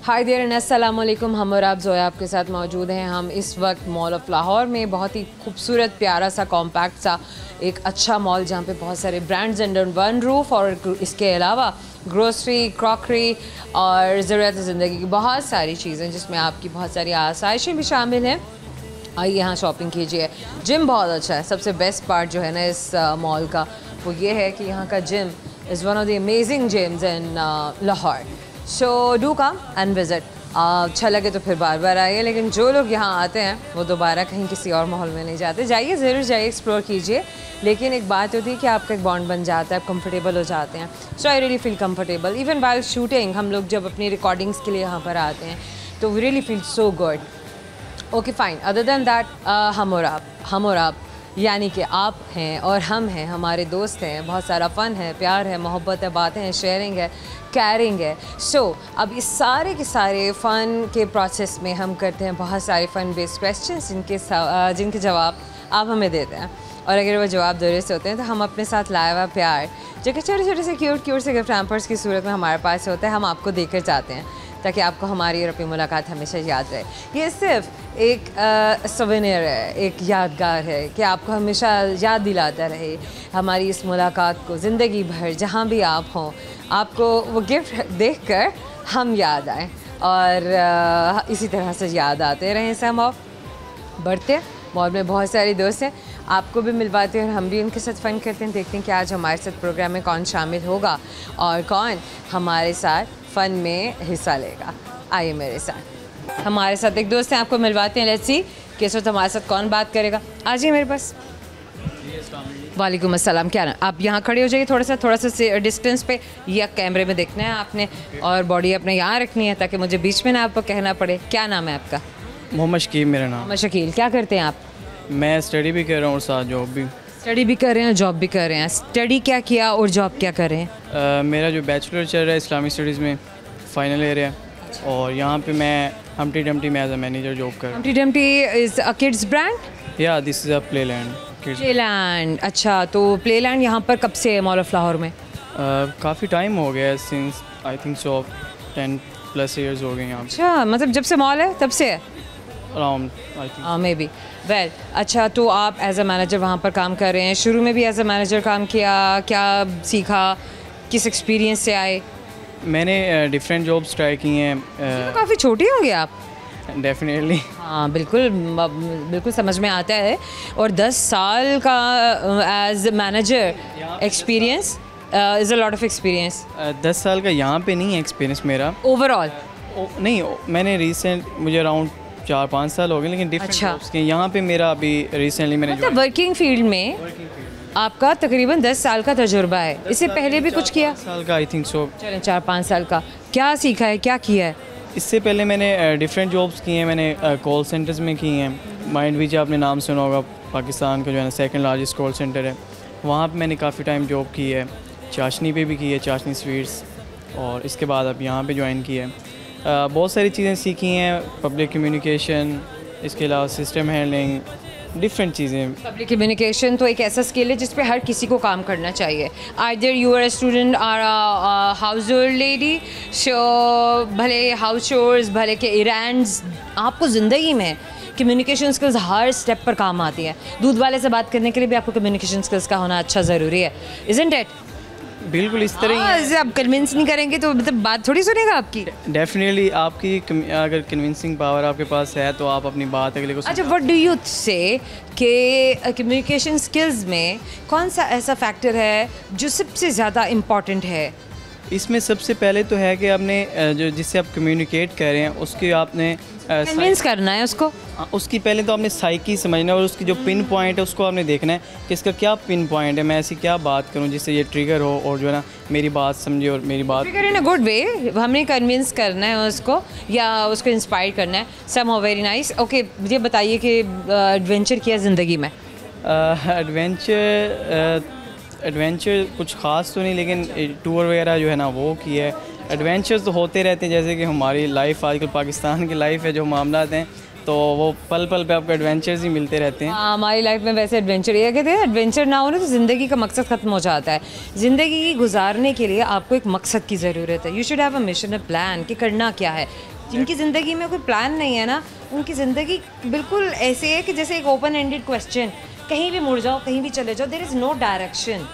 Hi there and अस्सलाम वालेकुम। हम और आप जोया आपके साथ मौजूद हैं। हम इस वक्त मॉल ऑफ लाहौर में बहुत ही खूबसूरत प्यारा सा कॉम्पैक्ट सा एक अच्छा मॉल जहाँ पे बहुत सारे ब्रांड्स अंडर वन रूफ और इसके अलावा ग्रोसरी, क्रॉकरी और ज़रूरत ज़िंदगी की बहुत सारी चीज़ें जिसमें आपकी बहुत सारी आसाइशें भी शामिल हैं। आइए यहाँ शॉपिंग कीजिए। जिम बहुत अच्छा है। सबसे बेस्ट पार्ट जो है ना इस मॉल का वो ये है कि यहाँ का gym is one of the amazing gyms in Lahore. So do come and visit. अच्छा लगे तो फिर बार बार आइए, लेकिन जो लोग यहाँ आते हैं वो दोबारा कहीं किसी और माहौल में नहीं जाते। जाइए, ज़रूर जाइए, एक्सप्लोर कीजिए, लेकिन एक बात होती है कि आपका एक बॉन्ड बन जाता है, आप कंफर्टेबल हो जाते हैं। So I really feel comfortable even while shooting. हम लोग जब अपनी रिकॉर्डिंग्स के लिए यहाँ पर आते हैं तो we really feel so good. Okay fine. Other than that हम और आप यानी कि आप हैं और हम हैं, हमारे दोस्त हैं, बहुत सारा फ़न है, प्यार है, मोहब्बत है, बातें हैं, शेयरिंग है, कैरिंग है। सो अब इस सारे के सारे फ़न के प्रोसेस में हम करते हैं बहुत सारे फ़न बेस्ड क्वेश्चंस जिनके जवाब आप हमें देते हैं, और अगर वो जवाब दुरुस्त होते हैं तो हम अपने साथ लाया हुआ प्यार जो कि छोटे छोटे से क्यूट से गिफ्ट हैम्पर्स की सूरत में हमारे पास होता है, हम आपको देकर जाते हैं ताकि आपको हमारी और अपनी मुलाकात हमेशा याद रहे। ये सिर्फ एक सोवेनियर है, एक यादगार है कि आपको हमेशा याद दिलाता रहे हमारी इस मुलाकात को। ज़िंदगी भर जहाँ भी आप हों, आपको वो गिफ्ट देखकर हम याद आएँ और इसी तरह से याद आते रहें। सम ऑफ बढ़ते मॉल में बहुत सारे दोस्त हैं, आपको भी मिलवाते हैं और हम भी उनके साथ फ़न करते हैं। देखते हैं कि आज हमारे साथ प्रोग्राम में कौन शामिल होगा और कौन हमारे साथ फ़न में हिस्सा लेगा। आइए मेरे साथ। हमारे साथ एक दोस्त हैं, आपको मिलवाते हैं। लेट्स सी कि इस वक्त हमारे साथ कौन बात करेगा। आ जाइए मेरे पास। वालेकुम अस्सलाम। क्या ना, आप यहाँ खड़े हो जाइए थोड़ा सा डिस्टेंस पे, या कैमरे में देखना है आपने और बॉडी अपने यहाँ रखनी है ताकि मुझे बीच में ना आपको कहना पड़े। क्या नाम है आपका? मोहम्मद शकील मेरा नाम। मोहम्मद शकील। क्या करते हैं आप? मैं स्टडी भी कर रहा हूँ और साथ जॉब भी। स्टडी भी कर रहे हैं, जॉब भी कर रहे हैं। स्टडी क्या किया और जॉब क्या कर रहे हैं? मेरा जो बैचलर चल रहा है इस्लामिक स्टडीज़ में, फाइनल ईयर है, और यहाँ पे मैं हम्टी डम्टी में एज अ मैनेजर जॉब कर रहा हूँ। Humpty Dumpty is a kids brand? या this is a playland. Playland. अच्छा, तो प्लेलैंड यहाँ पर कब से है मॉल ऑफ लाहौर में? काफ़ी टाइम हो गया है, since I think so 10+ years हो गए यहाँ पे। अच्छा, मतलब जब से मॉल है तब से है? Around I think may be. Well, अच्छा, तो आप एज अ मैनेजर वहाँ पर काम कर रहे हैं। शुरू में भी एज अ मैनेजर काम किया, क्या सीखा, किस एक्सपीरियंस से आए? मैंने डिफरेंट जॉब्स ट्राई की हैं। तो काफ़ी छोटे होंगे आप। डेफिनेटली। हाँ, बिल्कुल समझ में आता है। और 10 साल का as manager experience is a lot of experience. 10 साल का यहाँ पे नहीं है एक्सपीरियंस मेरा ओवरऑल? नहीं, मैंने रिसेंट मुझे अराउंड 4-5 साल हो गए, लेकिन डिफरेंट जॉब्स के। यहाँ पे मेरा अभी रिसेंटली मैंने मतलब वर्किंग फील्ड में आपका तकरीबन 10 साल का तजुर्बा है। इससे पहले भी कुछ किया? 4 साल का आई थिंक सो। चलें, 4-5 साल का। क्या सीखा है, क्या किया है? इससे पहले मैंने डिफरेंट जॉब्स की हैं। मैंने कॉल सेंटर्स में की हैं। माइंड वीजा आपने नाम सुना होगा, पाकिस्तान का जो है ना सेकंड लार्जेस्ट कॉल सेंटर है, वहाँ पे मैंने काफ़ी टाइम जॉब की है। चाशनी पे भी की है, चाशनी स्वीट्स, और इसके बाद अब यहाँ पे ज्वाइन की है। बहुत सारी चीज़ें सीखी हैं, पब्लिक कम्युनिकेशन, इसके अलावा सिस्टम हैंडलिंग, डिफरेंट चीज़ें। पब्लिक कम्युनिकेशन तो एक ऐसा स्किल है जिस पे हर किसी को काम करना चाहिए। Either you are a student और a household lady, so भले हाउस चोर्स, भले के इरांड्स, आपको ज़िंदगी में कम्युनिकेशन स्किल्स हर स्टेप पर काम आती है। दूध वाले से बात करने के लिए भी आपको कम्युनिकेशन स्किल्स का होना अच्छा ज़रूरी है, इज़न्ट इट? बिल्कुल इस तरह ही। आप कन्विंस नहीं करेंगे तो मतलब बात थोड़ी सुनेगा आपकी। डेफिनेटली आपकी अगर कन्विंसिंग पावर आपके पास है तो आप अपनी बात अगले को। अच्छा, व्हाट डू यू से कि कम्युनिकेशन स्किल्स में कौन सा ऐसा फैक्टर है जो सबसे ज़्यादा इम्पॉर्टेंट है? इसमें सबसे पहले तो है कि आपने जो जिससे आप कम्युनिकेट कर रहे हैं उसकी आपने कन्विंस करना है उसको। उसकी पहले तो आपने साइकी समझना है और उसकी जो पिन पॉइंट है उसको आपने देखना है कि इसका क्या पिन पॉइंट है, मैं ऐसी क्या बात करूं जिससे ये ट्रिगर हो और जो है ना मेरी बात समझे और मेरी बात trigger in a good way. हमने कन्विंस करना है उसको या उसको इंस्पायर करना है। Somehow very nice. Okay, मुझे बताइए कि एडवेंचर किया ज़िंदगी में? एडवेंचर कुछ ख़ास तो नहीं, लेकिन टूर वगैरह जो है ना वो की है। एडवेंचर्स तो होते रहते हैं, जैसे कि हमारी लाइफ आजकल पाकिस्तान की लाइफ है, जो मामलात हैं तो वो पल पल पे आपको एडवेंचर्स ही मिलते रहते हैं। हाँ, हमारी लाइफ में वैसे एडवेंचर ये कहते हैं, एडवेंचर ना हो ना तो ज़िंदगी का मकसद ख़त्म हो जाता है। ज़िंदगी गुजारने के लिए आपको एक मकसद की ज़रूरत है। You should have a mission, a plan कि करना क्या है। जिनकी ज़िंदगी में कोई प्लान नहीं है ना, उनकी ज़िंदगी बिल्कुल ऐसे है कि जैसे एक ओपन एंडेड क्वेश्चन, कहीं भी मुड़ जाओ, कहीं भी चले जाओ, there is no direction.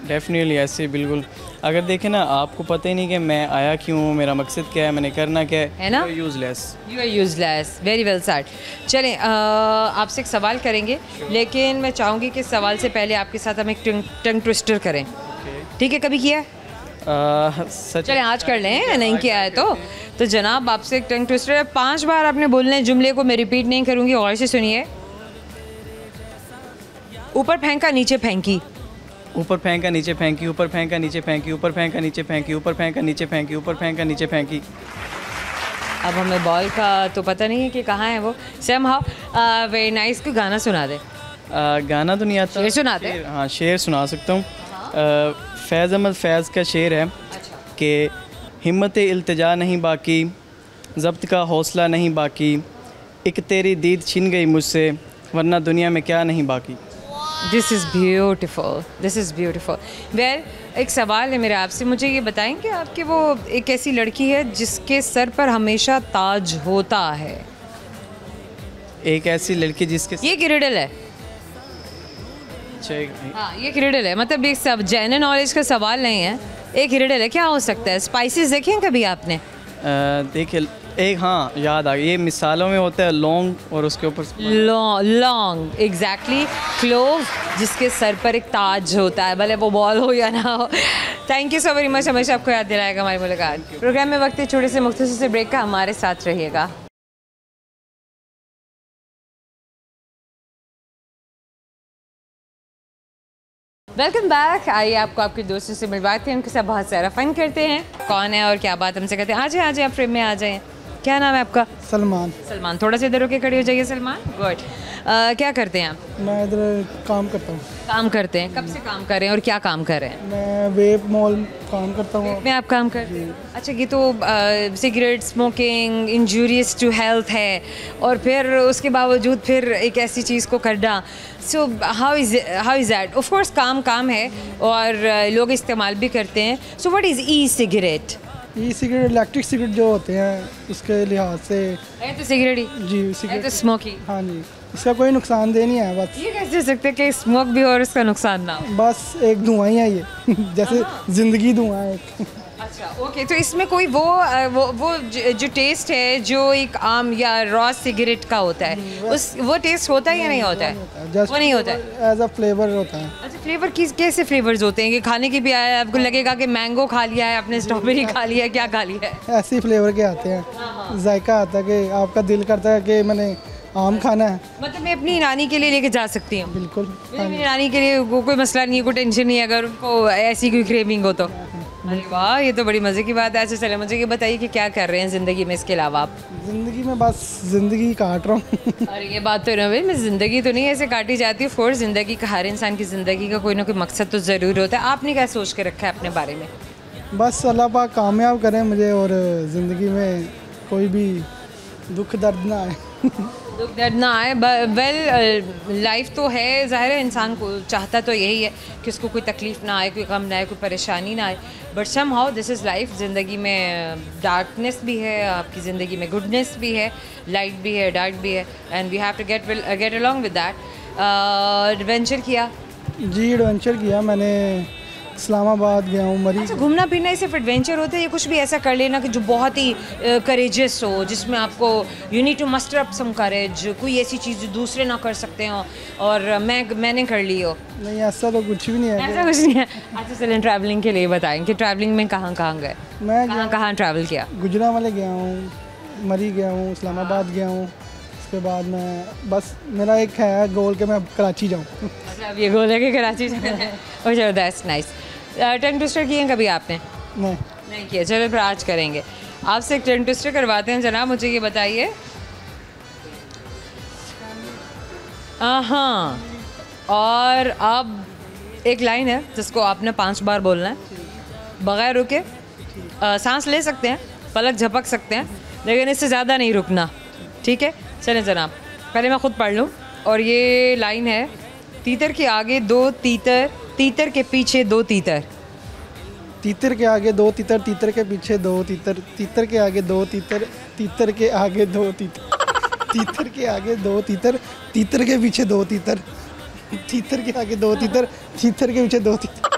Definitely ऐसे बिल्कुल। अगर देखें ना, आपको पता ही नहीं कि मैं आया क्यों, मेरा मकसद क्या है, मैंने करना क्या है ना, useless. You are useless. Very well said. चलें, आपसे एक सवाल करेंगे, लेकिन मैं चाहूँगी कि सवाल से पहले आपके साथ हम एक टंग ट्विस्टर करें। ठीक है, कभी किया है? चलें आज कर लें, नहीं किया है तो जनाब आपसे एक टंग ट्विस्टर है। 5 बार आपने बोलना है जुमले को, मैं रिपीट नहीं करूँगी, और से सुनिए। ऊपर फेंका नीचे फेंकी, ऊपर फेंका नीचे फेंकी, ऊपर फेंका नीचे फेंकी, ऊपर फेंका नीचे फेंकी, ऊपर फेंका नीचे फेंकी, ऊपर फेंका नीचे फेंकी। अब हमें बॉल का तो पता नहीं है कि कहाँ है वो। Somehow very nice. को गाना सुना दे। गाना तो नहीं आता, शेर सुना दे। हाँ, शेर सुना सकता हूँ। फैज़ अहमद फैज़ का शेर है कि हिम्मत इल्तिजा नहीं बाकी, ज़ब्त का हौसला नहीं बाकी, एक तेरी दीद छिन गई मुझसे, वरना दुनिया में क्या नहीं बाकी। This is beautiful, this is beautiful. Well, एक सवाल है मेरा आपसे, मुझे ये बताएं कि आपकी वो एक ऐसी लड़की है जिसके सर पर हमेशा ताज होता है। एक ऐसी लड़की जिसके ये रिडल है। हाँ, ये रिडल है, मतलब एक सब जनरल नॉलेज का सवाल नहीं है, एक रिडल है। क्या हो सकता है? स्पाइसेस देखे हैं कभी आपने? देखिए, एक हाँ याद आ गया, ये मिसालों में होता है लौंग और उसके ऊपर लौंग, एग्जैक्टली। क्लोव, जिसके सर पर एक ताज होता है, भले वो बॉल हो या ना हो। Thank you so very much, हमेशा आपको याद दिलाएगा हमारी मुलाकात। प्रोग्राम में वक्त है छोटे से मुख्तसर से ब्रेक का, हमारे साथ रहिएगा। Welcome back. आइए आपको आपके दोस्तों से मिलवाते हैं, उनके साथ बहुत सारा फन करते हैं। कौन है और क्या बात हमसे कहते हैं। आ जाए आप फ्रेम में आ जाए। क्या नाम है आपका? सलमान। सलमान, थोड़ा सा इधर होके खड़े हो जाइए सलमान। गुड। क्या करते हैं आप? मैं इधर काम करता हूँ। काम करते हैं? कब से काम कर रहे हैं और क्या काम कर रहे हैं? मैं वेब मॉल काम करता हूँ। में आप काम कर रहे हैं? अच्छा, ये तो cigarette smoking injurious to health है, और फिर उसके बावजूद फिर एक ऐसी चीज़ को करना। So how is that? Of course काम है और लोग इस्तेमाल भी करते हैं। So what is e cigarette? E cigarette electric cigarette जो होते हैं उसके लिहाज से है तो सिगरेट ही, जी है सिगरेट तो स्मोकिंग। हाँ जी, इसका कोई नुकसानदेह नहीं है। बस ये कैसे हो सकता है कि स्मोक भी हो और उसका नुकसान ना हो? बस एक धुआं ही है ये जैसे ज़िंदगी धुआं है एक। अच्छा, ओके। तो इसमें कोई वो जो टेस्ट है जो एक आम या रॉ सिगरेट का होता है, वो टेस्ट होता है या नहीं होता है? वो नहीं होता है, एज अ फ्लेवर होता है। अच्छा, फ्लेवर कैसे फ्लेवर्स होते हैं कि खाने की भी आया है, आपको लगेगा कि मैंगो खा लिया है आपने, स्ट्रॉबेरी खा लिया है, क्या खा लिया है? ऐसे ही फ्लेवर के आते हैं, जायका आता है कि आपका दिल करता है कि मैंने आम खाना है। मतलब मैं अपनी नानी के लिए लेके जा सकती हूँ? बिल्कुल। मेरी नानी के लिए कोई मसला नहीं है, कोई टेंशन नहीं है अगर उनको ऐसी कोई क्रेविंग हो तो। अरे वाह, ये तो बड़ी मज़े की बात है। अच्छा चले, मुझे ये बताइए कि क्या कर रहे हैं ज़िंदगी में इसके अलावा आप? ज़िंदगी में बस ज़िंदगी काट रहा हूँ अरे ये बात तो ना भाई, मैं ज़िंदगी तो नहीं ऐसे काटी जाती है। फोर्स ज़िंदगी का, हर इंसान की ज़िंदगी का कोई ना कोई मकसद तो ज़रूर होता है। आपने क्या सोच के रखा है अपने बारे में? बस अल्लाह पाक कामयाब करें मुझे और ज़िंदगी में कोई भी दुख दर्द ना आए दुख दर्द ना आए। वेल, लाइफ तो है, ज़ाहिर है इंसान को चाहता तो यही है कि उसको कोई तकलीफ़ ना आए, कोई गम ना आए, कोई परेशानी ना आए। But somehow this is life. ज़िंदगी में डार्कनेस भी है, आपकी ज़िंदगी में गुडनेस भी है, लाइट भी है, डार्क भी है, and we have to get along with that. Adventure किया? जी, एडवेंचर किया मैंने। इस्लामाबाद गया हूँ, मरी। अच्छा, घूमना फिरना ही सिर्फ एडवेंचर होता है या कुछ भी ऐसा कर लेना कि जो बहुत ही करेजियस हो, जिसमें आपको you need to muster up some courage, कोई ऐसी चीज़ जो दूसरे ना कर सकते हो और मैंने कर ली हो? नहीं, ऐसा तो कुछ भी नहीं है। ऐसा कुछ नहीं है। अच्छा चलें, ट्रैवलिंग के लिए बताएं कि ट्रैवलिंग में कहाँ गए? मैं कहाँ ट्रैवल किया? गुजरांवाले गया हूँ, मरी गया हूँ, इस्लामाबाद गया हूँ। उसके बाद मैं बस मेरा एक है गोल कि मैं कराची जाऊँ अच्छा, अब ये गोल है कि कराची जाना है। ओह, दैट्स नाइस। टंग ट्विस्टर किए हैं कभी आपने? नहीं किया। चलो फिर आज करेंगे। आपसे एक टंग ट्विस्टर करवाते हैं जनाब। मुझे ये बताइए, हाँ, और अब एक लाइन है जिसको आपने 5 बार बोलना है बगैर रुके। सांस ले सकते हैं, पलक झपक सकते हैं, लेकिन इससे ज़्यादा नहीं रुकना, ठीक है? चलें जनाब, पहले मैं ख़ुद पढ़ लूँ। और ये लाइन है, तीतर के आगे दो तीतर, तीतर के पीछे दो तीतर। तीतर के आगे दो तीतर, तीतर के पीछे दो तीतर, तीतर के आगे दो तीतर, तीतर के आगे दो तीतर, तीतर के आगे दो तीतर, तीतर के पीछे दो तीतर, तीतर के आगे दो तीतर, तीतर के पीछे दो तीतर,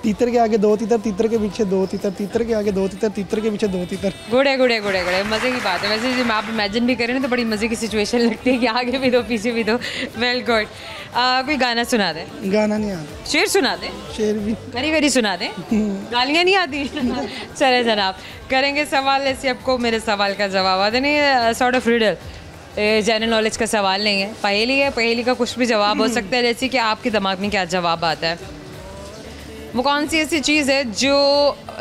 तीतर के आगे दो तीतर, तीतर के पीछे दो तीतर, तीतर के आगे दो तीतर, तीतर के पीछे दो तीतर। गुड़े गुड़े गुड़े गुड़े, मज़े की बात है। वैसे जब आप इमेजिन भी करें ना तो बड़ी मज़े की सिचुएशन लगती है कि आगे भी दो पीछे भी दो। Well good. कोई गाना सुना दे। गाना नहीं आता। शेर सुना दे। शेर भी गरी गरी सुना दे। गालियाँ नहीं आती। चले जनाब, करेंगे सवाल ऐसे आपको मेरे सवाल का जवाब आता नहीं, sort of riddle, general knowledge का सवाल नहीं है, पहेली है। पहेली का कुछ भी जवाब हो सकता है, जैसे कि आपके दिमाग में क्या जवाब आता है। वो कौन सी ऐसी चीज़ है जो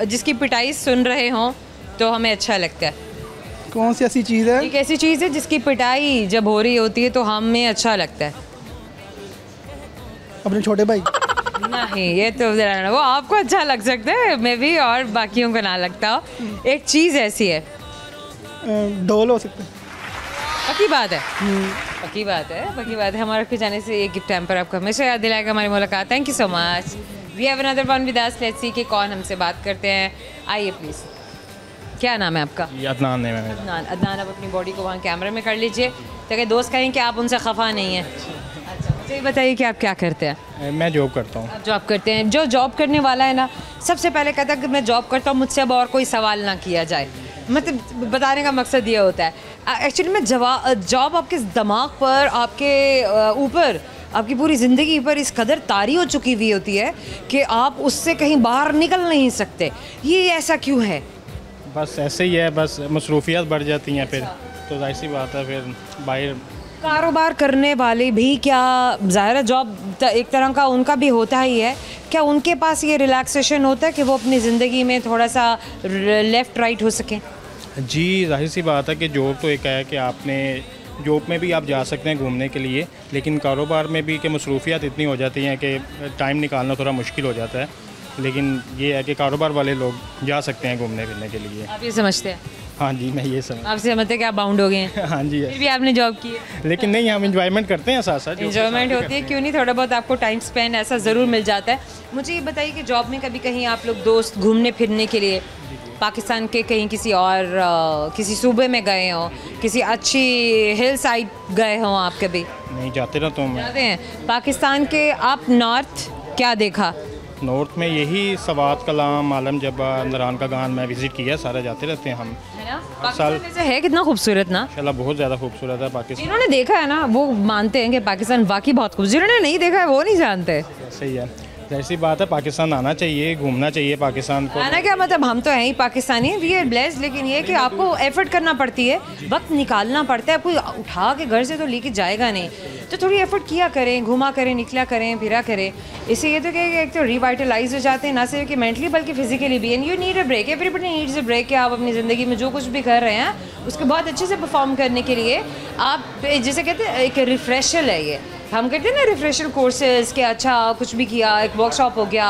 जिसकी पिटाई सुन रहे हों तो हमें अच्छा लगता है? कौन सी ऐसी चीज़ है? एक ऐसी चीज़ है जिसकी पिटाई जब हो रही होती है तो हमें अच्छा लगता है। अपने छोटे भाई। नहीं, ये तो वो आपको अच्छा लग सकता है, मैं भी, और बाकियों को ना लगता हो। एक चीज़ ऐसी है। ढोल हो सकता है। पक्की बात है, पक्की बात है, पक्की बात है। हमारे फिर जाने से एक गिफ्ट हैम्पर आपको हमेशा याद दिलाएगा हमारी मुलाकात। Thank you so much. We have another one with us, let's see कि कौन हमसे बात करते हैं। आइए प्लीज़, क्या नाम है आपका? अदनान है मेरा। अदनान। अदनान, आप अपनी बॉडी को वहाँ कैमरे में कर लीजिए ताकि दोस्त कहें कि आप उनसे खफा नहीं हैं। अच्छा, मुझे ये बताइए कि आप क्या करते हैं? मैं जॉब करता हूँ। आप जॉब करते हैं। जो जॉब करने वाला है ना, सबसे पहले कहता है कि मैं जॉब करता हूँ, मुझसे अब और कोई सवाल ना किया जाए। मतलब बताने का मकसद ये होता है एक्चुअली में, जॉब आपके दिमाग पर, आपके ऊपर, आपकी पूरी ज़िंदगी पर इस कदर तारी हो चुकी हुई होती है कि आप उससे कहीं बाहर निकल नहीं सकते। ये ऐसा क्यों है? बस ऐसे ही है, बस मसरूफियात बढ़ जाती हैं फिर, तो जाहिर सी बात है फिर बाहर। कारोबार करने वाले भी क्या, ज़ाहिर जॉब एक तरह का उनका भी होता ही है, क्या उनके पास ये रिलैक्सेशन होता है कि वो अपनी ज़िंदगी में थोड़ा सा लेफ़्ट राइट हो सकें? जी, जाहिर सी बात है कि जॉब तो एक है कि आपने जॉब में भी आप जा सकते हैं घूमने के लिए, लेकिन कारोबार में भी कि मसरूफियात इतनी हो जाती हैं कि टाइम निकालना थोड़ा मुश्किल हो जाता है। लेकिन ये है कि कारोबार वाले लोग जा सकते हैं घूमने फिरने के लिए। आप ये समझते हैं? हाँ जी, मैं ये समझ। आप समझते हैं कि आप बाउंड हो गए हैं? हाँ जी, फिर भी आपने जॉब की है। लेकिन नहीं, हम इंजॉयमेंट करते हैं, साथ साथ इंजॉयमेंट होती है, क्यों नहीं, थोड़ा बहुत आपको टाइम स्पेंड ऐसा ज़रूर मिल जाता है। मुझे ये बताइए कि जॉब में कभी कहीं आप लोग दोस्त घूमने फिरने के लिए पाकिस्तान के कहीं किसी और किसी सूबे में गए हों, किसी अच्छी हिल साइड गए हों आप कभी? नहीं जाते ना, तो जाते हैं। पाकिस्तान के आप नॉर्थ क्या देखा? नॉर्थ में यही सवात कलाम, आलम जब्बा, नरान का गान मैं विज़िट किया, सारा जाते रहते हैं हम। है ना? पाकिस्तान वैसे है कितना खूबसूरत ना? माशाल्लाह बहुत ज़्यादा खूबसूरत है पाकिस्तान। जिन्होंने देखा है ना वो मानते हैं कि पाकिस्तान वाकई बहुत खूबसूरत, जिन्होंने नहीं देखा है वो नहीं जानते। सही है, ऐसी बात है, पाकिस्तान आना चाहिए, घूमना चाहिए पाकिस्तान को। आना क्या मतलब, हम तो हैं ही पाकिस्तानी, वी आर ब्लेस्ड, लेकिन ये कि आपको एफर्ट करना पड़ती है, वक्त निकालना पड़ता है। कोई उठा के घर से तो लेके जाएगा नहीं, तो थोड़ी एफर्ट किया करें, घुमा करें, निकला करें, फिरा करें। इससे ये तो कि एक तो रिवाइटलाइज हो जाते हैं, ना सिर्फ कि मेंटली बल्कि फिजिकली भी। And you need a break, everybody needs a break. कि आप अपनी ज़िंदगी में जो कुछ भी कर रहे हैं उसको बहुत अच्छे से परफॉर्म करने के लिए आप जैसे कहते हैं एक रिफ्रेशर है। ये हम कहते हैं ना रिफ्रेशर कोर्सेज के, अच्छा कुछ भी किया, एक वर्कशॉप हो गया,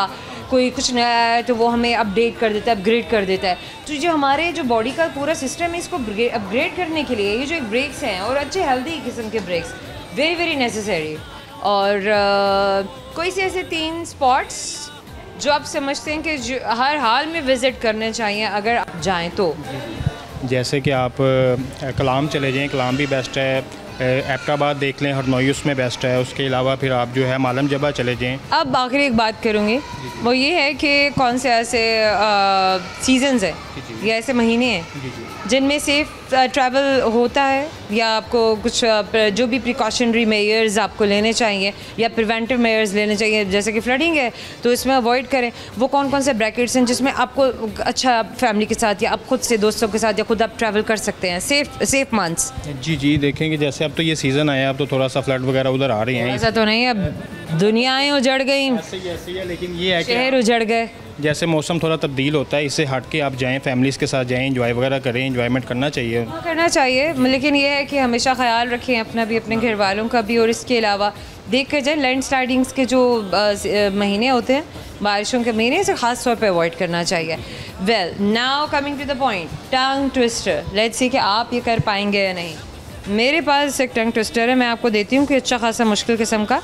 कोई कुछ नया है तो वो हमें अपडेट कर देता है, अपग्रेड कर देता है। तो जो हमारे जो बॉडी का पूरा सिस्टम है, इसको अपग्रेड करने के लिए ये जो एक ब्रेक्स हैं, और अच्छे हेल्दी किस्म के ब्रेक्स, वेरी वेरी नेसेसरी। और कोई से ऐसे 3 स्पॉट्स जो आप समझते हैं कि जो हर हाल में विज़िट करने चाहिए अगर आप जाएँ तो? जैसे कि आप कलाम चले जाएं, कलाम भी बेस्ट है, एबटाबाद देख लें, हरनोई उसमें बेस्ट है। उसके अलावा फिर आप जो है मालम जबा चले जाएं। अब आखिरी एक बात करूँगी, वो ये है कि कौन से ऐसे सीजन्स हैं या ऐसे महीने हैं जिनमें सेफ ट्रैवल होता है, या आपको कुछ जो भी प्रिकॉशनरी मेजर्स आपको लेने चाहिए या प्रिवेंटिव मेजर्स लेने चाहिए, जैसे कि फ्लडिंग है तो इसमें अवॉइड करें। वो कौन कौन से ब्रैकेट्स हैं जिसमें आपको अच्छा फैमिली के साथ या आप खुद से दोस्तों के साथ या खुद आप ट्रैवल कर सकते हैं सेफ मंथ्स? जी देखेंगे, जैसे अब तो ये सीज़न आया, अब तो थोड़ा सा फ्लड वगैरह उधर आ रहे हैं। ऐसा तो नहीं, अब दुनियाएं उजड़ गई, ऐसे ही है, लेकिन ये है कि शहर उजड़ गए। जैसे मौसम थोड़ा तब्दील होता है, इससे हट के आप जाएँ, फैमिलीज़ के साथ जाएँ, इंजॉय वगैरह करें, इंजॉयमेंट करना चाहिए। हाँ, करना चाहिए, लेकिन ये है कि हमेशा ख्याल रखें अपना भी, अपने घर वालों का भी, और इसके अलावा देख कर जाए लैंड स्लाइडिंग्स के जो महीने होते हैं, बारिशों के महीने, से ख़ास तौर पे अवॉइड करना चाहिए। Well now coming to the point, tongue twister, let's see कि आप ये कर पाएंगे या नहीं। मेरे पास एक टंग ट्विस्टर है, मैं आपको देती हूँ कि अच्छा खासा मुश्किल किस्म का,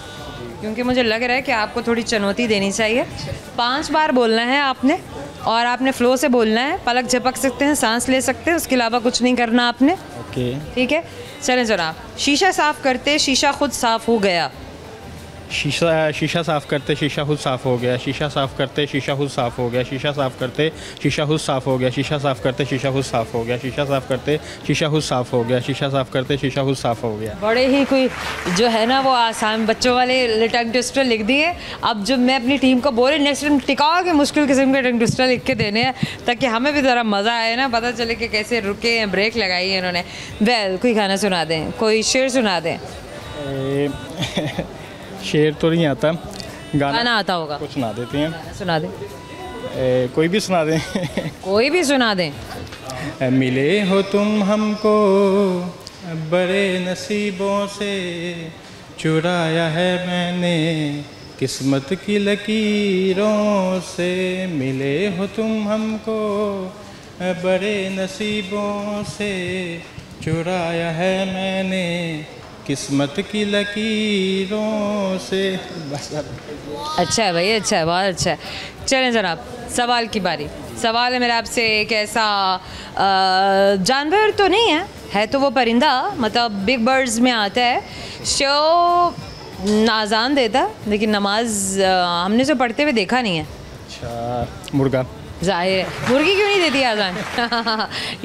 क्योंकि मुझे लग रहा है कि आपको थोड़ी चुनौती देनी चाहिए। 5 बार बोलना है आपने, और आपने फ़्लो से बोलना है, पलक झपक सकते हैं, सांस ले सकते हैं, उसके अलावा कुछ नहीं करना आपने। ओके, ठीक है, चलें जनाब। शीशा साफ़ करते शीशा खुद साफ़ हो गया। शीशा साफ़ करते शीशा खुद साफ़ हो गया। शीशा साफ़ करते शीशा खुद साफ़ हो गया। शीशा साफ़ करते शीशा खुद साफ़ हो गया। शीशा साफ़ करते शीशा खुद साफ़ हो गया। शीशा साफ़ करते शीशा खुद साफ़ हो गया। शीशा साफ़ करते शीशा खुद साफ़ हो गया। बड़े ही कोई जो है ना वो आसान बच्चों वाले टंग ट्विस्टर लिख दिए। अब जब मैं अपनी टीम को बोले नेक्स्ट टाइम टिका के मुश्किल किस्म के टंग ट्विस्टर लिख के देने हैं, ताकि हमें भी ज़रा मज़ा आए ना, पता चले कि कैसे रुके हैं, ब्रेक लगाई है इन्होंने। वेल कोई गाना सुना दें, कोई शेर सुना दें। शेर तो नहीं आता, गाना आता होगा, कुछ सुना देते हैं। सुना दें, कोई भी सुना दें। कोई भी सुना दें। मिले हो तुम हमको बड़े नसीबों से, चुराया है मैंने किस्मत की लकीरों से। मिले हो तुम हमको बड़े नसीबों से, चुराया है मैंने किस्मत की लकीरों से। अच्छा है भाई, अच्छा है, बहुत अच्छा है। चलें जनाब, सवाल की बारी। सवाल है मेरा आपसे एक ऐसा जानवर तो नहीं है तो वो परिंदा, मतलब बिग बर्ड्स में आता है, शो आज़ान देता, लेकिन नमाज हमने जो पढ़ते हुए देखा नहीं है। अच्छा, मुर्गा। जाहिर है, मुर्गी क्यों नहीं देती आज़ान?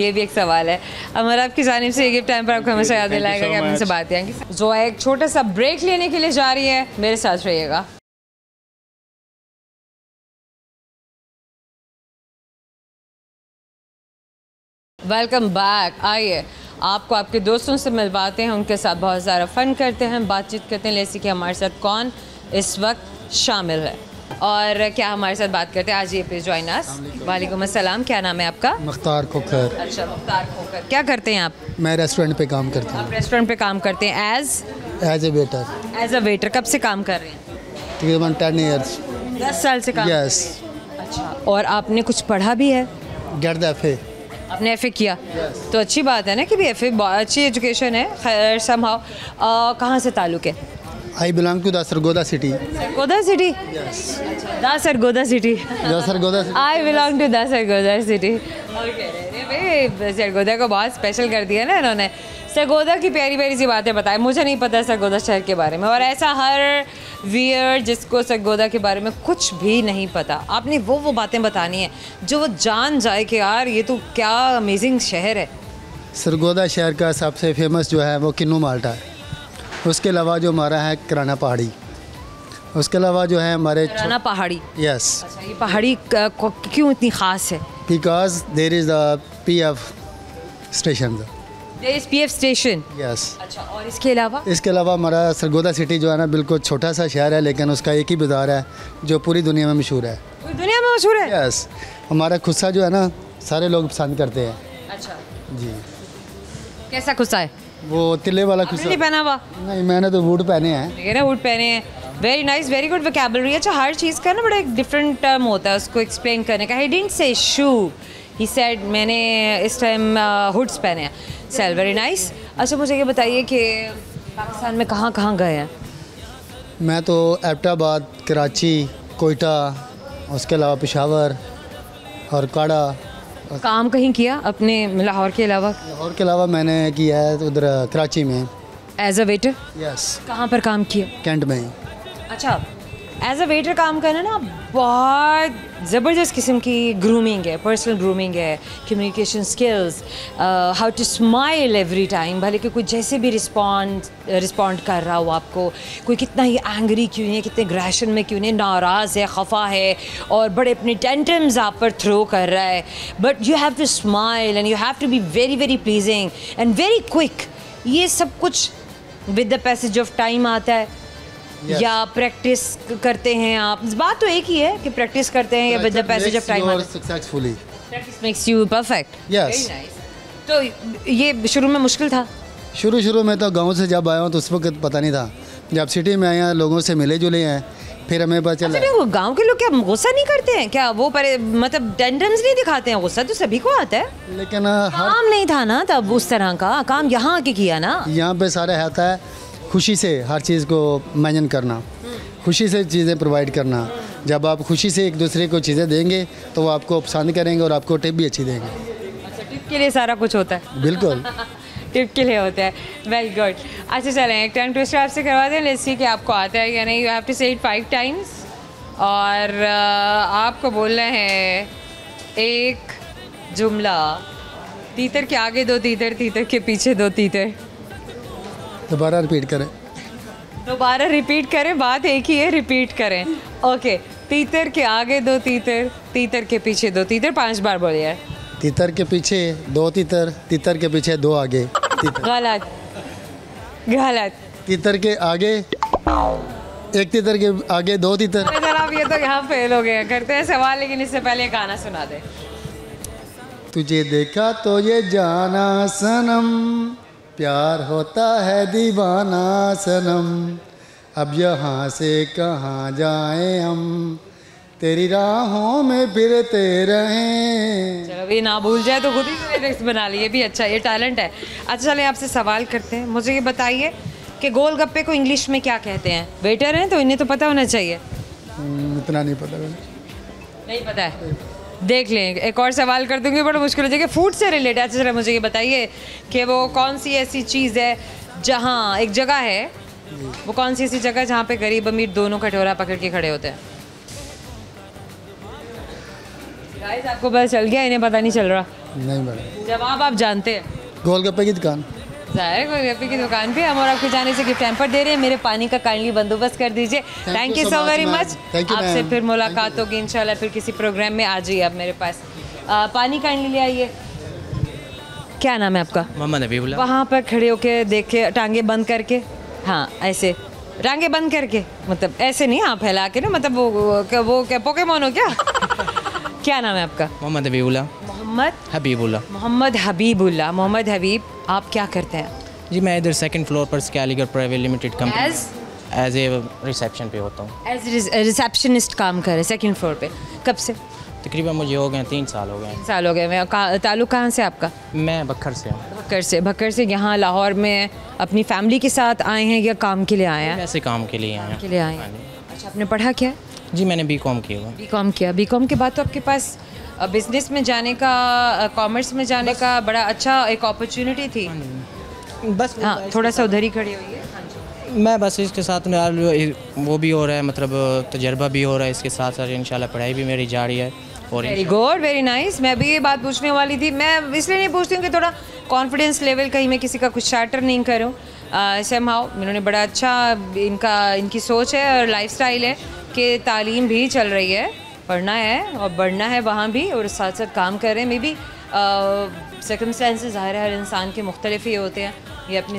ये भी एक सवाल है। अमर आपकी जानिब से ये गिफ्ट टाइम पर आपको हमेशा याद दिलाएगा कि आप उनसे बात करेंगे। जो एक छोटा सा ब्रेक लेने के लिए जा रही है, मेरे साथ रहिएगा। Welcome back. आइए आपको आपके दोस्तों से मिलवाते हैं, उनके साथ बहुत सारा फ़न करते हैं, बातचीत करते हैं, जैसे कि हमारे साथ कौन इस वक्त शामिल है और क्या हमारे साथ बात करते हैं। आज ये प्लीज़ जॉइन अस। वालेकुम अस्सलाम, क्या नाम है आपका? मुख्तार खोखर। अच्छा, मुख्तार खोखर। क्या करते हैं आप? मैं रेस्टोरेंट पे काम करता आप रेस्टोरेंट पे काम करते हैं as a waiter. As a waiter. कब से काम कर रहे हैं? तकरीबन 10 ईयर्स। 10 साल से काम। यस। अच्छा, और आपने कुछ पढ़ा भी है? Get the FA। आपने FA किया? तो अच्छी बात है ना कि भी FA बहुत अच्छी एजुकेशन है। खैर समहाउ कहाँ से ताल्लुक़ है? I belong to the Sargodha city. Sargodha city? The Sargodha city. The Sargodha city. I belong to the Sargodha city. भाई सरगोदा को बहुत स्पेशल कर दिया ना इन्होंने। सरगोदा की प्यारी प्यारी सी बातें बताएं, मुझे नहीं पता सरगोदा शहर के बारे में, और ऐसा हर वियर जिसको सरगोदा के बारे में कुछ भी नहीं पता, आपने वो बातें बतानी है जो वो जान जाए कि यार ये तो क्या अमेजिंग शहर है। सरगोदा शहर का सबसे फेमस जो है वो किन्नू माल्टा है। उसके अलावा जो हमारा है कराना पहाड़ी। उसके अलावा जो है हमारे कराना पहाड़ी। यस। अच्छा, ये पहाड़ी क्यों इतनी ख़ास है? Because there is the PF station. There is PF station. Yes. अच्छा, और इसके अलावा? इसके अलावा हमारा सरगोदा सिटी जो है ना बिल्कुल छोटा सा शहर है, लेकिन उसका एक ही बाज़ार है जो पूरी दुनिया में मशहूर है। पूरी दुनिया में मशहूर है? यस। हमारा खुस्सा जो है ना सारे लोग पसंद करते हैं। अच्छा, जी। कैसा खुस्सा है? वो तिल्ले वाला आपने खुस्सा। नहीं पहना हुआ? नहीं, मैंने तो बूट पहने हैं। ठीक है ना, बूट पहने हैं। Very nice, very good vocabulary. अच्छा, हर चीज़ का ना बड़ा एक डिफरेंट टर्म होता है उसको एक्सप्लेन करने का। He didn't say shoe, he said मैंने इस टाइम हुड्स पहने हैं। सेल वेरी नाइस। अच्छा, मुझे ये बताइए कि पाकिस्तान में कहाँ कहाँ गए हैं? मैं तो एबटाबाद, कराची, कोयटा, उसके अलावा पेशावर और काड़ा। काम कहीं किया अपने लाहौर के अलावा? लाहौर के अलावा मैंने किया है उधर कराची में। As a waiter? यस। कहाँ पर काम किया? कैंट में। अच्छा, एज अ वेटर काम करना ना बहुत ज़बरदस्त किस्म की ग्रूमिंग है, पर्सनल ग्रूमिंग है, communication skills, how to smile every time, भले कि कोई जैसे भी रिस्पॉन्ड कर रहा हो आपको, कोई कितना ही एंग्री क्यों नहीं है, कितने ग्रेशन में क्यों नहीं, नाराज़ है, खफा है और बड़े अपने टेंटम्स आप पर थ्रो कर रहा है, but you have to smile and you have to be very very pleasing and very quick. ये सब कुछ with the passage of time आता है, या प्रैक्टिस करते हैं आप? बात तो एक ही है कि प्रैक्टिस करते हैं या जब पैसेज ऑफ टाइम आता है? Successfully practice makes you perfect. Yes. तो ये शुरू में मुश्किल था? शुरू में तो गांव से जब आया हूँ तो उस वक्त पता नहीं था। जब सिटी में आया, लोगों से मिले जुले हैं, फिर हमें पता चला। अच्छा, वो गांव के लोग क्या गुस्सा नहीं करते हैं क्या? वो मतलब टेंडेंस नहीं दिखाते हैं? गुस्सा तो सभी को आता है, लेकिन हर काम नहीं था ना तब उस तरह का काम, यहाँ आके किया ना। यहाँ पे सारा आता है खुशी से हर चीज़ को मैनेज करना, खुशी से चीज़ें प्रोवाइड करना। जब आप खुशी से एक दूसरे को चीज़ें देंगे तो वो आपको पसंद करेंगे और आपको टिप भी अच्छी देंगे। अच्छा, टिप के लिए सारा कुछ होता है? बिल्कुल। टिप के लिए होता है, वेरी गुड। अच्छा चलें, एक टंग ट्विस्टर आपसे करवा दें, लेट्स सी कि आपको आता है या नहीं। यू हैव टू से इट 5 टाइम्स और आपको बोलना है एक जुमला, तीतर के आगे 2 तीतर, तीतर के पीछे 2 तीतर। दोबारा रिपीट करें। दोबारा रिपीट करें, बात एक ही है, रिपीट करें। ओके, तीतर के आगे 2 तीतर, तीतर के पीछे 2 तीतर। 5 बार बोलिए। तीतर के पीछे 2 तीतर, तीतर के पीछे 2 आगे तीतर। गलत गलत। तीतर के आगे, एक तीतर के आगे 2 तीतर। अरे जनाब, ये तो यहाँ फेल हो गए। करते हैं सवाल, लेकिन इससे पहले एक गाना सुना दे। तुझे देखा तो ये जाना सनम, प्यार होता है दीवाना सनम, अब यहाँ से कहाँ जाएं हम, तेरी राहों में फिरते रहें। चलो, अभी ना भूल जाए तो खुद ही लिरिक्स बना लिए, ये भी अच्छा, ये टैलेंट है। अच्छा चलिए, आपसे सवाल करते हैं। मुझे ये बताइए कि गोलगप्पे को इंग्लिश में क्या कहते हैं? वेटर हैं तो इन्हें तो पता होना चाहिए। इतना नहीं पता मैंने। नहीं पता है? देख लें, एक और सवाल कर दूंगी, बड़ा मुश्किल हो जाएगा, फूड से रिलेटेड। अच्छा चलो, मुझे ये बताइए कि वो कौन सी ऐसी चीज़ है जहाँ एक जगह है, वो कौन सी ऐसी जगह जहाँ पे गरीब अमीर दोनों कटोरा पकड़ के खड़े होते हैं? गाइस, आपको पता चल गया, इन्हें पता नहीं चल रहा? नहीं मैडम। जवाब आप जानते हैं? गोलगप्पे की दुकान। जाहिर, गोलगप्पे की दुकान पे हम और आपके जाने से गिफ्ट हैम्पर दे रहे हैं। मेरे पानी का काइंडली बंदोबस्त कर दीजिए। Thank you so very much. आपसे फिर मुलाकात होगी इंशाल्लाह, फिर किसी प्रोग्राम में। आ जाइए आप मेरे पास। पानी काइंडली ले आइए। क्या नाम है आपका? मोहम्मद हबीबुल्ला। वहाँ पर खड़े होके देखे, टांगे बंद करके, हाँ ऐसे टांगे बंद करके, मतलब ऐसे नहीं, हाँ फैला के ना, मतलब वो क्या पोकेमोन हो क्या? क्या नाम है आपका? मोहम्मद हबीबुल्ला। मोहम्मद हबीबुल्ला। मोहम्मद हबीबुल्ला। मोहम्मद हबीब, आप क्या करते हैं? जी मैं इधर 2nd फ्लोर पर Scaliger private limited company As? As a reception पे होता हूँ। एज रिसेप्शनिस्ट काम कर रहे हैं 2nd फ्लोर पे। कब से? तकरीबन मुझे हो गए 3 साल हो गए हैं। साल हो गए। मैं ताल्लुक कहाँ से आपका? मैं बखर से हूँ। भक्कर से। भक्कर से यहाँ लाहौर में अपनी फैमिली के साथ आए हैं या काम के लिए आए हैं? ऐसे काम के लिए आए के लिए आए हैं। अच्छा, आपने पढ़ा क्या है? हैं। जी मैंने बीकॉम किया हुआ। बीकॉम किया। बीकॉम के बाद तो आपके पास बिजनेस में जाने का, कॉमर्स में जाने का बड़ा अच्छा एक अपॉर्चुनिटी थी। बस हाँ, थोड़ा सा उधर ही खड़ी हुई है। हाँ जी। मैं बस इसके साथ में वो भी हो रहा है, मतलब तजर्बा भी हो रहा है, इसके साथ साथ इंशाल्लाह पढ़ाई भी मेरी जारी है। और वेरी गुड, वेरी नाइस। मैं भी ये बात पूछने वाली थी। मैं इसलिए नहीं पूछती हूँ कि थोड़ा कॉन्फिडेंस लेवल कहीं मैं किसी का कुछ शार्टर नहीं करूँ। समहाउ इन्होंने बड़ा अच्छा, इनकी सोच है और लाइफस्टाइल है कि तालीम भी चल रही है, पढ़ना है और बढ़ना है वहाँ भी, और साथ साथ काम कर रहे हैं। मे बी सर्कमस्टेंसेस ज़ाहिर है हर इंसान के मुख्तलिफ ही होते हैं। ये अपनी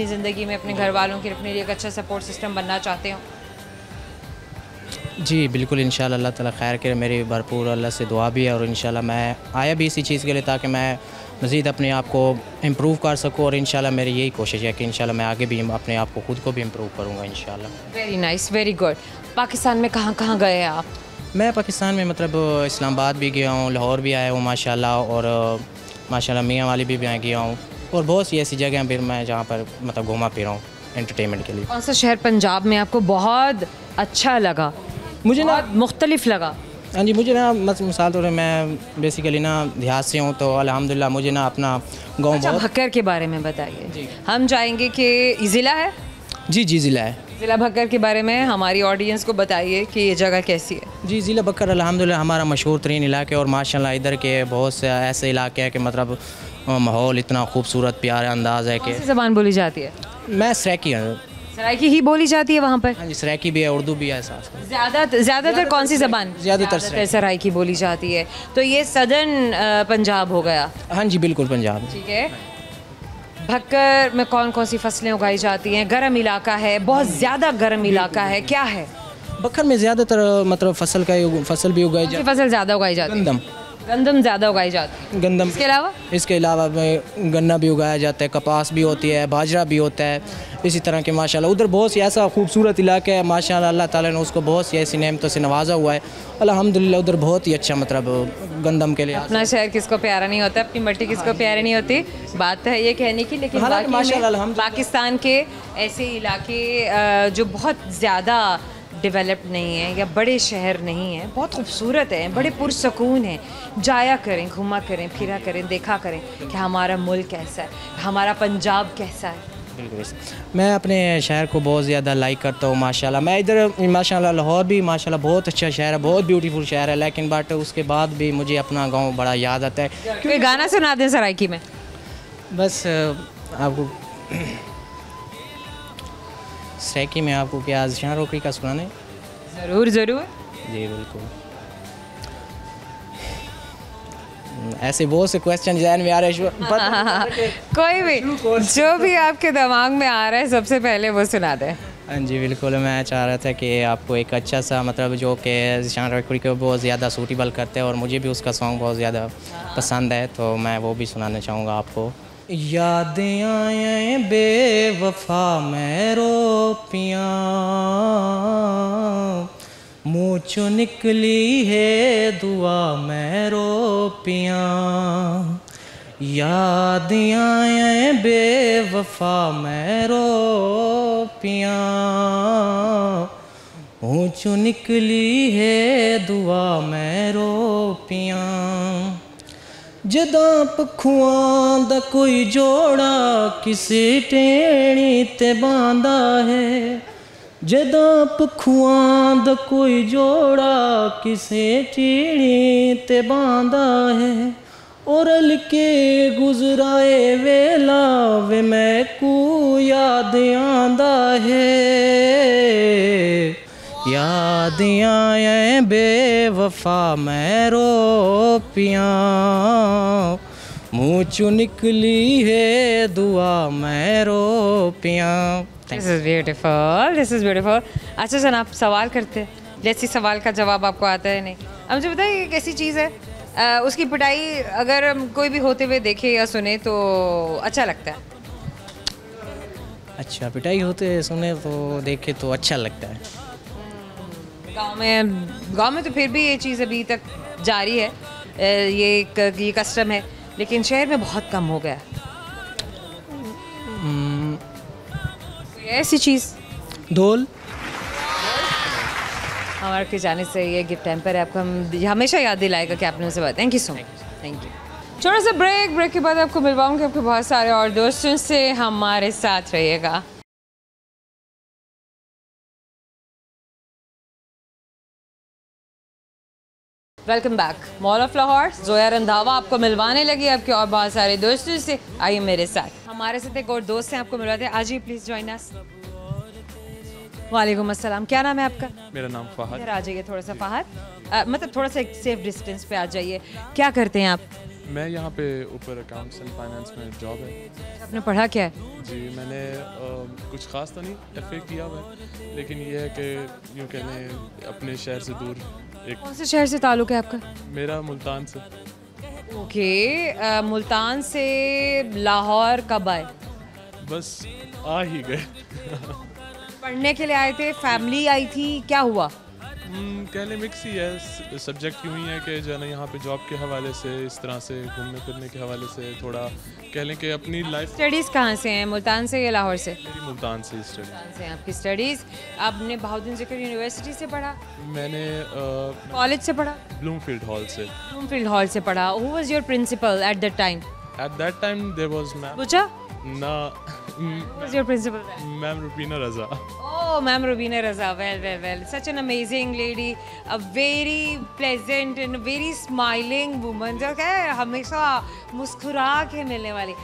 ज़िंदगी में अपने घर वालों के अपने लिए एक अच्छा सपोर्ट सिस्टम बनना चाहते हो। जी बिल्कुल, इंशाल्लाह अल्लाह ताला खैर करे। मेरी भरपूर अल्लाह से दुआ भी है और इंशाल्लाह मैं आया भी इसी चीज़ के लिए ताकि मैं मज़ीद अपने आप को इम्प्रूव कर सकूँ, और इंशाल्लाह मेरी यही कोशिश है कि इंशाल्लाह मैं आगे भी अपने आप को खुद को भी इम्प्रूव करूँगा इंशाल्लाह। Very nice, very good. Pakistan में कहाँ कहाँ गए हैं आप? मैं पाकिस्तान में मतलब इस्लामाबाद भी गया हूँ, लाहौर भी आया हूँ माशाल्लाह, और माशाल्लाह मियाँ वाली भी मैं गया हूँ, और बहुत सी ऐसी जगह फिर मैं जहाँ पर मतलब घूमा फिरा हूँ एंटरटेनमेंट के लिए। कौन सा शहर पंजाब में आपको बहुत अच्छा लगा? मुझे ना मुख्तलिफ लगा? हाँ जी, मुझे ना मिसाल तौर पर मैं बेसिकली ना देहात से हूँ, तो अल्हम्दुलिल्लाह मुझे ना अपना गाँव अच्छा, बहुत। भक्कर के बारे में बताइए। हम चाहेंगे कि ज़िला है? जी ज़िला है। ज़िला भक्कर के बारे में हमारी ऑडियंस को बताइए कि ये जगह कैसी है। जी ज़िला बकर अल्हम्दुलिल्लाह हमारा मशहूर तरीन इलाके, और माशाल्लाह इधर के बहुत से ऐसे इलाके हैं कि मतलब माहौल इतना खूबसूरत प्यारा अंदाज़ है कि। कौन सी ज़बान बोली जाती है? मैं सराइकी हूँ। सराइकी ही बोली जाती है वहाँ पर? हाँ जी, सराइकी भी है, उर्दू भी है साथ। ज़्यादातर कौन सी ज़बान? ज़्यादातर सराइकी बोली जाती है। तो ये सदर्न पंजाब हो गया। हाँ जी बिल्कुल पंजाब। ठीक है। भक्कर में कौन कौन सी फसलें उगाई जाती हैं? गर्म इलाका है, बहुत ज़्यादा गर्म इलाका है, क्या है? बखर में ज़्यादातर मतलब फसल भी उगाई कौन सी फसल ज़्यादा उगाई जाती है? गंदम ज़्यादा उगाई जाती है। गंदम इसके अलावा गन्ना भी उगाया जाता है, कपास भी होती है, बाजरा भी होता है, इसी तरह के माशाल्लाह उधर बहुत सी ऐसा खूबसूरत इलाका है माशाल्लाह, अल्लाह ताला ने उसको बहुत सी ऐसी नेमतों से नवाजा हुआ है अल्हम्दुलिल्लाह। उधर बहुत ही अच्छा मतलब गंदम के लिए। अपना शहर किसको प्यारा नहीं होता, अपनी मट्टी किसको प्यारी नहीं होती, बात है ये कहने की। लेकिन माशाल्लाह पाकिस्तान के ऐसे इलाके जो बहुत ज़्यादा डेवलप्ड नहीं है या बड़े शहर नहीं हैं, बहुत खूबसूरत हैं, बड़े पुरसकून हैं, जाया करें, घूमा करें, फिरा करें, देखा करें कि हमारा मुल्क कैसा है, हमारा पंजाब कैसा है। बिल्कुल, मैं अपने शहर को बहुत ज़्यादा लाइक करता हूँ माशाल्लाह। मैं इधर माशाल्लाह लाहौर भी माशाल्लाह बहुत अच्छा शहर है, बहुत ब्यूटीफुल शहर है, लेकिन बट उसके बाद भी मुझे अपना गांव बड़ा याद आता है। कोई गाना सुना दें सराइकी में। बस आपको सराइकी में आपको क्या शान रोकड़ी का सुनाने? ज़रूर ज़रूर जी बिल्कुल। ऐसे बहुत से क्वेश्चन जहन में आ रहे हैं, कोई भी जो भी आपके दिमाग में आ रहा है सबसे पहले वो सुना दें। हाँ जी बिल्कुल, मैं चाह रहा था कि आपको एक अच्छा सा मतलब जो कि शान रोकड़ी को बहुत ज़्यादा सूटेबल करते हैं और मुझे भी उसका सॉन्ग बहुत ज़्यादा पसंद है, तो मैं वो भी सुनाना चाहूँगा आपको। यादें आए बेवफा मैं रो पिया, मुँह चो निकली है दुआ मैं रो पिया। यादें आए बेवफा मैं रो पिया, मुँह चो निकली है दुआ मैं रो पिया। जदा पखुआं दा कोई जोड़ा किसे टेणी ते बांदा है, जदा पखुआं दा कोई जोड़ा किसे टेणी ते बांदा है। और रल के गुजराए वेला वे मैं को याद आंदा है, याद आए बेवफा मैं रो पिया, मुँह चो निकली है दुआ मैं रो पिया। This is beautiful, this is beautiful. अच्छा जनाब, सवाल करते हैं, जैसे सवाल का जवाब आपको आता है नहीं। अब मुझे बताइए एक ऐसी चीज़ है उसकी पिटाई अगर कोई भी होते हुए देखे या सुने तो अच्छा लगता है? अच्छा, पिटाई होते सुने तो देखे तो अच्छा लगता है। गांव में तो फिर भी ये चीज़ अभी तक जारी है, ये कस्टम है, लेकिन शहर में बहुत कम हो गया। ऐसी चीज़ ढोल हमारे के जाने से ये गिफ्ट टेम्पर है आपको हम हमेशा याद दिलाएगा कि आपने उसे बताया। Thank you so much, thank you. छोटा सा ब्रेक के बाद आपको मिलवाऊंगी आपके बहुत सारे और दोस्तों से, हमारे साथ रहिएगा। Welcome back. Mall of Lahore, Zoya Randhawa आपको मिलवाने लगी आपके और बहुत सारे दोस्तों से। आइए मेरे साथ, हमारे साथ एक और दोस्त हैं, आपको मिलवाते हैं। आज ही प्लीज़ ज्वाइन अस। वालेकुम अस्सलाम, क्या नाम है आपका? मेरा नाम फहद। इधर आ जाइए थोड़ा सा फहद, मतलब थोड़ा सा एक सेफ डिस्टेंस पे आ जाइए। क्या करते हैं आप? मैं यहाँ पे ऊपर अकाउंट्स एंड फाइनेंस में जॉब है। आपने पढ़ा क्या है? जी मैंने कुछ ख़ास तो नहीं FA किया हुआ है, लेकिन ये है कि यूँ कह लें अपने शहर से दूर एक। कौन से शहर से ताल्लुक़ है आपका? मेरा मुल्तान से। ओके, मुल्तान से लाहौर कब आए? बस आ ही गए। पढ़ने के लिए आए थे, फैमिली आई थी, क्या हुआ? कह लें मिक्स ही है, सब्जेक्ट यूँ ही है कि जो है ना यहाँ पे जॉब के हवाले से, इस तरह से घूमने फिरने के हवाले से थोड़ा कह लें कि अपनी लाइफ। स्टडीज़ कहाँ से हैं, मुल्तान से या लाहौर से? मेरी मुल्तान से स्टडी। मुल्तान से आपकी स्टडीज़। आपने बहाउद्दीन ज़िक्र यूनिवर्सिटी से पढ़ा? मैंने कॉलेज से पढ़ा? ब्लूमफील्ड हॉल से। ब्लूमफील्ड हॉल से पढ़ा। Who was your principal at that time? At that time there was ma'am. पूछा? ना, was your principal? Ma'am Rubina Raza. Oh, Ma'am Rubina Raza. Well. Such an amazing lady, a very pleasant and very smiling woman. जो है हमेशा मुस्कुरा के मिलने वाली.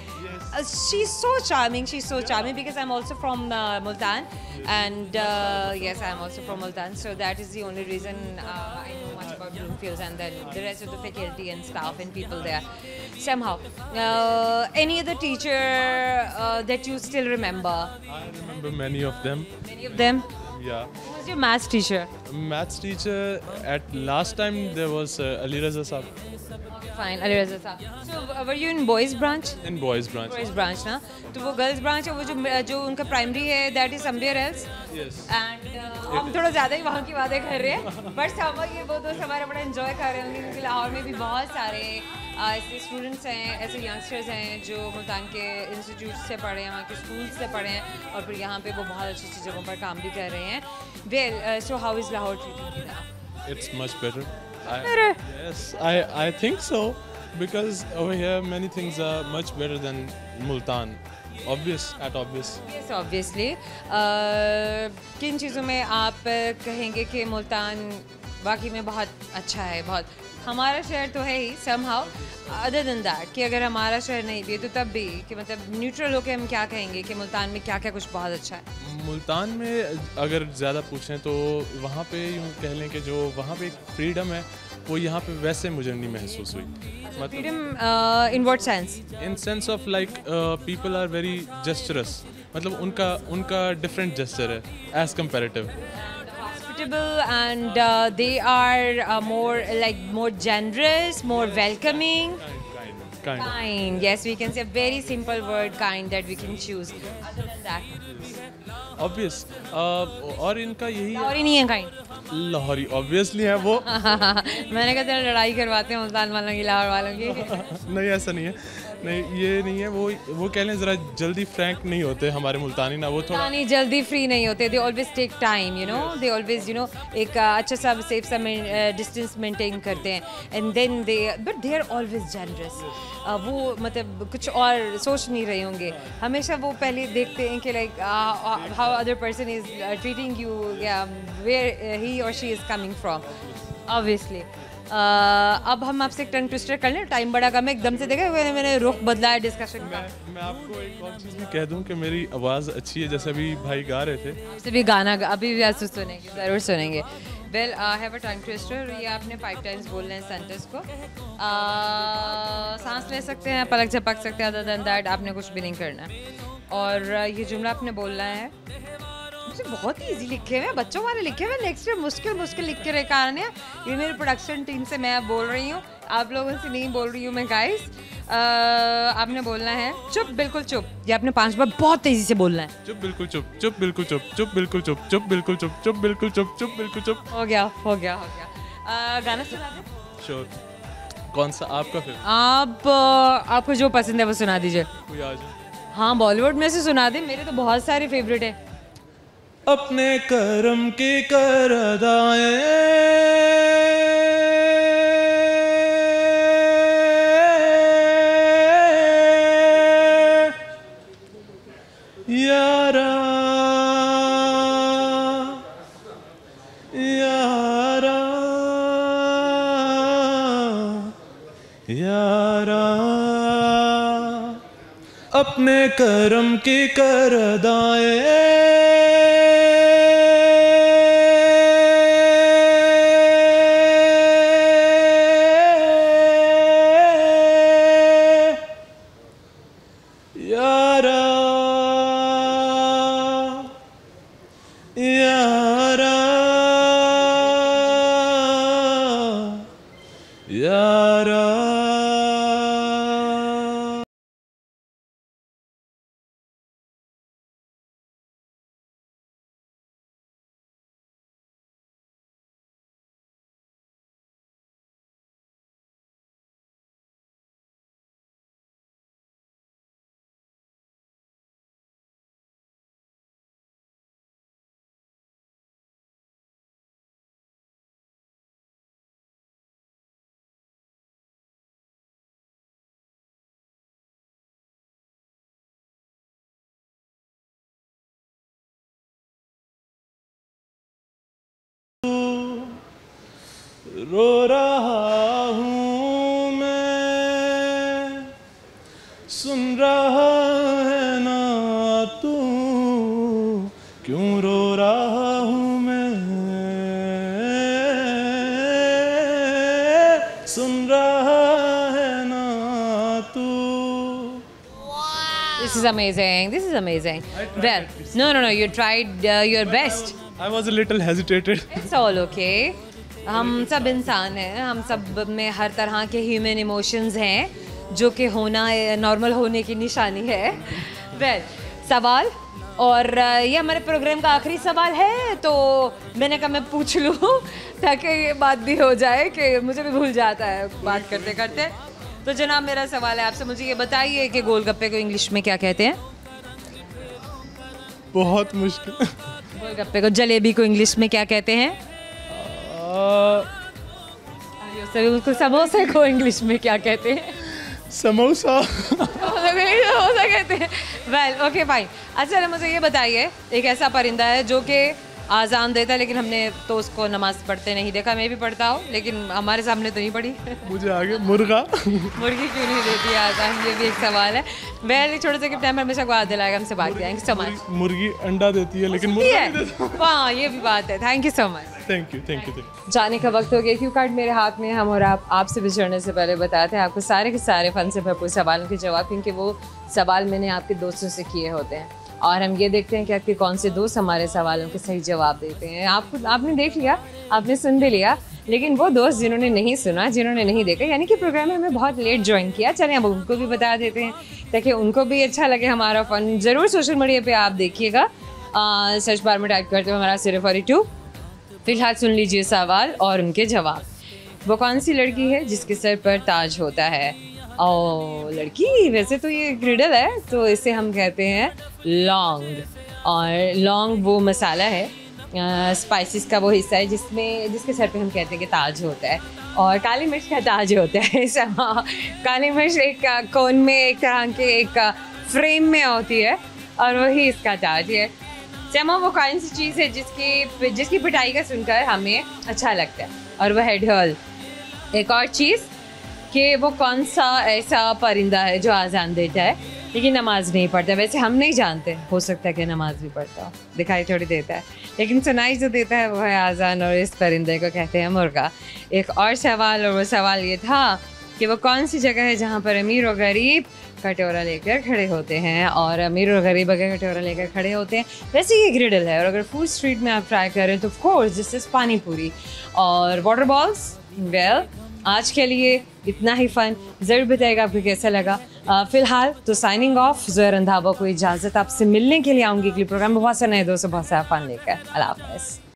She's so charming because I'm also from Multan, and yes, I'm also from Multan. So that is the only reason I know much about Bloomfields, and then the rest of the faculty and staff and people there. Somehow, any other teacher that you still remember? I remember many of them. Many of them. Yeah. Who was your maths teacher? Maths teacher at last time there was Ali Raza Saab Okay, fine. Ali Raza Saab. So, were you in boys branch? in boys branch. Boys branch, ना? तो वो girls branch है, वो जो उनका primary है, that is somewhere else. Yes. And हम थोड़ा ज़्यादा ही वहाँ की बातें कर रहे हैं. But somehow ये वो दोस्त हमारा बड़ा enjoy कर रहे होंगे, क्योंकि लाहौर में भी बहुत सारे ऐसे स्टूडेंट्स हैं, ऐसे यंगस्टर्स हैं जो मुल्तान के इंस्टीट्यूट से पढ़े हैं, वहाँ के स्कूल से पढ़े हैं, और फिर यहाँ पे वो बहुत अच्छी अच्छी जगहों पर काम भी कर रहे हैं. Well, so how is Lahore treating you now? It's much better. Better? Yes, I think so, because over here many things are much better than Multan. Obvious. Yes, obviously. किन चीज़ों में आप कहेंगे कि मुल्तान वाकई में बहुत अच्छा है? बहुत हमारा शहर तो है ही somehow. Other than that, कि अगर हमारा शहर नहीं भी है तो तब भी कि मतलब न्यूट्रल होके हम क्या कहेंगे कि मुल्तान में क्या क्या कुछ बहुत अच्छा है? मुल्तान में अगर ज़्यादा पूछें तो वहाँ पे यूँ कह लें कि जो वहाँ पे एक फ्रीडम है वो यहाँ पे वैसे मुझे नहीं महसूस हुई. मतलब Freedom in what sense? In sense of like people are very gestures. मतलब उनका डिफरेंट जेस्चर है as comparative. Hospitable, and they are more generous, more welcoming. Kind. Kind. Yes, we can say a very simple word, kind, that we can choose. Other than that, Obvious. और इनका यही है. और ही नहीं है kind. Lahori obviously है वो. मैंने कहा चलो लड़ाई करवाते हैं मुल्तान वालों की लाहौर वालों की. नहीं ऐसा नहीं है. नहीं ये नहीं है. वो कह लें ज़रा जल्दी फ्रैंक नहीं होते हमारे मुल्तानी ना. वो थोड़ा नहीं जल्दी फ्री नहीं होते. They always take time, you know. They always एक अच्छा सा सेफ सा डिस्टेंस मेंटेन करते हैं, and then but they are always generous. वो मतलब कुछ और सोच नहीं रहे होंगे. हमेशा वो पहले देखते हैं कि like how other person is treating you, where he और she is coming from. Obviously अब हम आपसे एक टंग ट्विस्टर कर लें. टाइम बड़ा कम है. एकदम से देखा मैंने रुख बदला है डिस्कशन का. मैं आपको एक और चीज़ भी कह दूं कि मेरी आवाज़ अच्छी है. जैसे अभी भाई गा रहे थे. आपसे भी गाना अभी भी आज सुनेंगे, ज़रूर सुनेंगे. Well I have a tongue twister. ये आपने 5 टाइम्स बोलना है सेंटेंस को. सांस ले सकते हैं, पलक झपक सकते हैं. अदर देन दैट आपने कुछ भी नहीं करना है. और ये जुमला आपने बोलना है. मुझे बहुत ही इजी लिखे हुए हैं, बच्चों वाले लिखे हुए हैं. नेक्स्ट ईयर मुश्किल लिख के कारण है. ये मेरी प्रोडक्शन टीम से मैं बोल रही हूँ, आप लोगों से नहीं बोल रही हूँ मैं गाइस. आपने बोलना है चुप बिल्कुल चुप. ये आपने 5 बार बहुत तेजी से बोलना है. चुप बिल्कुल चुप, चुप बिल्कुल चुप, चुप बिल्कुल चुप, चुप बिल्कुल चुप, चुप बिल्कुल चुप, चुप बिल्कुल चुप. हो गया. गाना सुना दे. श्योर. कौन सा आपका फिर? आपको जो पसंद है वो सुना दीजिए. कोई आ जाए. हाँ बॉलीवुड में से सुना दे. मेरे तो बहुत सारे फेवरेट है. अपने करम की कर अदाएं यारा यारा यारा. अपने करम की कर अदाएं रो रहा हूँ मैं, सुन रहा है ना तू, क्यों रो रहा हूँ मैं. This is amazing. This is amazing. Well, no. You tried your best. I was a little hesitated. It's all okay. हम सब इंसान हैं, हम सब में हर तरह के ह्यूमन इमोशंस हैं जो कि होना नॉर्मल होने की निशानी है। वेल, सवाल और ये हमारे प्रोग्राम का आखिरी सवाल है, तो मैंने कहा मैं पूछ लूँ ताकि ये बात भी हो जाए कि मुझे भी भूल जाता है बात करते करते। तो जनाब, मेरा सवाल है आपसे, मुझे ये बताइए कि गोलगप्पे को इंग्लिश में क्या कहते हैं? बहुत मुश्किल। गोलगप्पे को, जलेबी को इंग्लिश में क्या कहते हैं? उसको समोसे को इंग्लिश में क्या कहते हैं? समोसा। समोसा कहते हैं। Well, okay fine. अच्छा, मुझे ये बताइए, एक ऐसा परिंदा है जो कि आज़ान देता है, लेकिन हमने तो उसको नमाज पढ़ते नहीं देखा। मैं भी पढ़ता हूँ, लेकिन हमारे सामने तो नहीं पढ़ी। मुझे आगे मुर्गा। मुर्गी क्यों नहीं देती आज़ान, ये भी एक सवाल है। वेल, छोटे से गिफ्ट टाइम हमेशा याद दिलाएगा, हमसे बात करेंगे। So much. मुर्गी अंडा देती है लेकिन मुर्गा नहीं देता। हाँ, ये भी बात है। Thank you so much. Thank you. जाने का वक्त हो गया। क्यू कार्ड मेरे हाथ में। हम और आपसे विछड़ने से पहले बताते हैं आपको सारे के सारे फन से भरपूर सवालों के जवाब, क्योंकि वो सवाल मैंने आपके दोस्तों से किए होते हैं और हम ये देखते हैं कि आपके कौन से दोस्त हमारे सवालों के सही जवाब देते हैं। आपने देख लिया, आपने सुन भी लिया, लेकिन वो दोस्त जिन्होंने नहीं सुना, जिन्होंने नहीं देखा, यानी कि प्रोग्राम में हमें बहुत लेट ज्वाइन किया, चलें अब उनको भी बता देते हैं ताकि उनको भी अच्छा लगे हमारा फ़न। ज़रूर सोशल मीडिया पे आप देखिएगा, सर्च बार में टाइप करते हुए हमारा सिर्फ 42। फिलहाल सुन लीजिए सवाल और उनके जवाब। वो कौन सी लड़की है जिसके सर पर ताज होता है? और लड़की, वैसे तो ये ग्रिडल है, तो इसे हम कहते हैं लौंग। और लौंग वो मसाला है, स्पाइसेस का वो हिस्सा है जिसके सर पे हम कहते हैं कि ताज होता है। और काली मिर्च का ताज होता है। काली मिर्च एक कोन में, एक तरह के एक फ्रेम में होती है और वही इसका ताज है। चमा, वो कौन सी चीज़ है जिसकी पिटाई का सुनकर हमें अच्छा लगता है? और वह है ढोल। एक और चीज़ कि वो कौन सा ऐसा परिंदा है जो आज़ान देता है लेकिन नमाज नहीं पढ़ता? वैसे हम नहीं जानते, हो सकता है कि नमाज भी पढ़ता हो, दिखाई थोड़ी देता है, लेकिन सुनाई जो देता है वो है आज़ान, और इस परिंदे को कहते हैं मुर्गा। एक और सवाल, और वो सवाल ये था कि वो कौन सी जगह है जहाँ पर अमीर और गरीब कटोरा लेकर खड़े होते हैं? और अमीर और गरीब अगर कटोरा लेकर खड़े होते हैं, वैसे ये ग्रिडल है। और अगर फूड स्ट्रीट में आप ट्राई करें तो ऑफ कोर्स दिस इज़ पानी पूरी और वाटर बॉल्स। वेल, आज के लिए इतना ही फ़न। ज़रूर बताइएगा आपको कैसा लगा। फ़िलहाल तो साइनिंग ऑफ। ज़ोहर रंधावा को इजाज़त। आपसे मिलने के लिए आऊँगी, प्रोग्राम में बहुत सारे नए दोस्तों, बहुत सारा फ़न लेकर। अल्लाह हाफ़िज़।